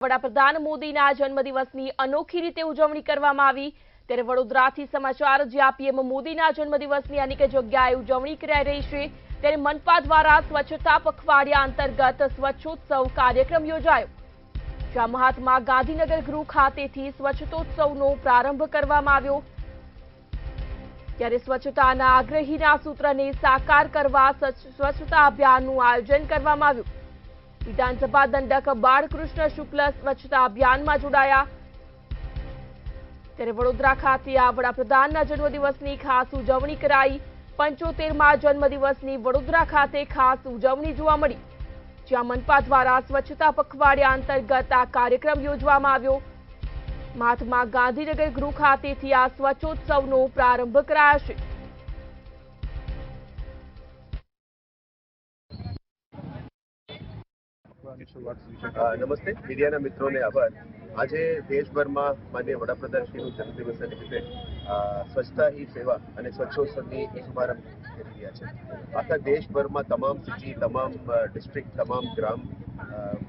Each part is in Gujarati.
વડાપ્રધાન મોદીના જન્મદિવસની અનોખી રીતે ઉજવણી કરવામાં આવી ત્યારે વડોદરાથી સમાચાર જ્યાં પીએમ મોદીના જન્મદિવસની અનેક જગ્યાએ ઉજવણી કરાઈ રહી છે ત્યારે મનપા દ્વારા સ્વચ્છતા પખવાડિયા અંતર્ગત સ્વચ્છોત્સવ કાર્યક્રમ યોજાયો જ્યાં મહાત્મા ગાંધીનગર ગૃહ ખાતેથી સ્વચ્છતોત્સવનો પ્રારંભ કરવામાં આવ્યો ત્યારે સ્વચ્છતાના આગ્રહીના સૂત્રને સાકાર કરવા સ્વચ્છતા અભિયાનનું આયોજન કરવામાં આવ્યું विधानसभा दंडक बाळकृष्ण शुक्ल स्वच्छता अभियान में जोड़ाया त्यारे वडोदरा खाते आ वडाप्रधानना जन्मदिवसनी खास उजवणी कराई 75मा जन्मदिवसनी वडोदरा खाते खास उजवणी जोवा मळी ज्यां मनपा द्वारा स्वच्छता पखवाडिया अंतर्गत आ कार्यक्रम योजवामां आव्यो महात्मा गांधीनगर गृह खातेथी आ स्वच्छोत्सवनो प्रारंभ करायो छे। नमस्ते मीडिया मित्रों ने आभार। आज देशभर में माननीय वडाप्रधान श्री जन्मदिवस निमित्ते स्वच्छता ही सेवा और स्वच्छोत्सव की शुभारंभ कर दिया है। आखा देशभर में तमाम सिटी तमाम डिस्ट्रिक्ट तमाम ग्राम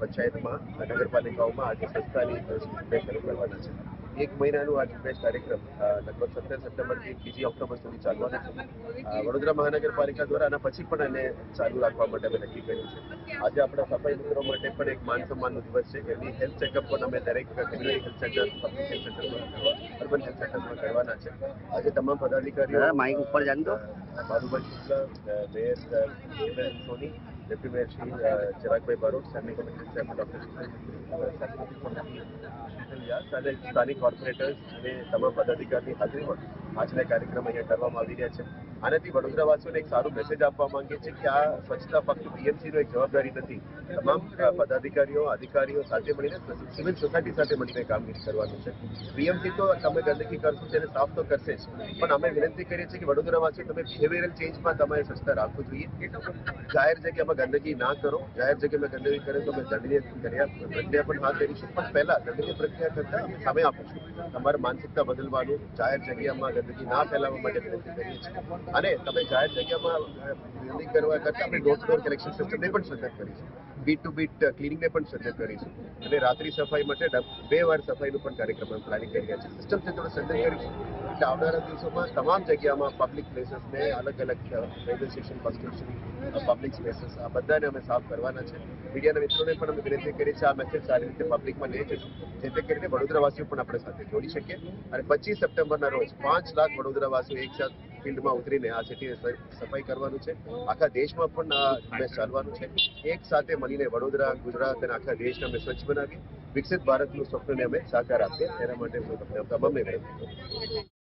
पंचायत में नगरपालिकाओं में आज स्वच्छता शुरू करवाना है। एक महीना आज बेस्ट कार्यक्रम लगभग 17 सप्टेम्बर થી 2 ઓક્ટોબર સુધી ચાલવાનો છે। વડોદરા મહાનગરપાલિકા દ્વારા આના પછી પણ આને ચાલુ રાખવા માટે અમે નક્કી કર્યું છે। આજે આપણા સફાઈ મિત્રો માટે પણ એક માન સન્માનનો દિવસ છે કે એમની હેલ્થ ચેકઅપ પણ અમે દરેક community health centre public health સેન્ટરમાં અર્બન હેલ્થ સેન્ટરમાં કરવાના છે। આજે તમામ પદાધિકારીઓ માઇક ઉપર જાણતો બાબુભાઈ શુક્લા મેયર સોની ડેપ્યુટી મેયર શ્રી ચિરાગભાઈ બારોટ સરની કમિશનર સાહેબ ડોક્ટર અને સ્થાનિક કોર્પોરેટર્સ અને તમામ પદાધિકારીની હાજરીમાં આજના કાર્યક્રમ અહીંયા કરવામાં આવી રહ્યા છે। આનાથી વડોદરાવાસીઓને એક સારું મેસેજ આપવા માંગીએ છીએ કે આ સ્વચ્છતા ફક્ત બીએમસીનો એક જવાબદારી નથી, તમામ પદાધિકારીઓ અધિકારીઓ સાથે મળીને સિવિલ સોસાયટી સાથે મળીને કામગીરી કરવાનું છે। બીએમસી તો તમે ગંદકી કરશો તેને સાફ તો કરશે જ, પણ અમે વિનંતી કરીએ છીએ કે વડોદરાવાસીઓ તમે બિહેવિયરલ ચેન્જમાં તમારે સ્વચ્છતા રાખવું જોઈએ। જાહેર જગ્યામાં ગંદકી ના કરો, જાહેર જગ્યામાં ગંદકી કરે તો અમે દંડનીય પ્રક્રિયા પણ હાથ ધરીશું, પણ પહેલા દંડનીય પ્રક્રિયા કરતા સામે આપીશું। તમારે માનસિકતા બદલવાનું, જાહેર જગ્યામાં ગંદકી ના ફેલાવવા માટે વિનંતી કરીએ છીએ અને તમે જાહેર જગ્યામાં ગંદકી કરવા કરતા આપણે ડોર ટુ ડોર કલેક્શન સિસ્ટમને પણ સજ્જત કરીશું, બીટ ટુ બીટ ક્લિનિંગને પણ સજ્જત કરીશું અને રાત્રિ સફાઈ માટે 2 વાર સફાઈનું પણ કાર્યક્રમ પ્લાનિંગ કરી રહ્યા છે। સિસ્ટમથી થોડું સજ્જત કરીશું એટલે આવનારા દિવસોમાં તમામ જગ્યામાં પબ્લિક પ્લેસીસને અલગ અલગ railway station, bus station, public spaces આ બધાને અમે સાફ કરવાના છે। મીડિયાના મિત્રોને પણ અમે વિનંતી કરીએ છીએ આ મેસેજ સારી રીતે પબ્લિકમાં લઈ જશું જેથી કરીને વડોદરાવાસીઓ પણ આપણે સાથે જોડી શકીએ અને 25 સપ્ટેમ્બરના રોજ 5 લાખ વડોદરાવાસીઓ એકસાથ ફિલ્ડમાં ઉતરીને આ સિટીને સફાઈ કરવાનું છે। આખા દેશમાં પણ આ ઝુંબેશ ચાલવાનું છે। એક સાથે મળીને વડોદરા, ગુજરાત અને આખા દેશને અમે સ્વચ્છ બનાવીએ, વિકસિત ભારતનું સ્વપ્નને અમે સાકાર આપીએ, તેના માટે હું તમને તમામને વિનંતી કરું છું।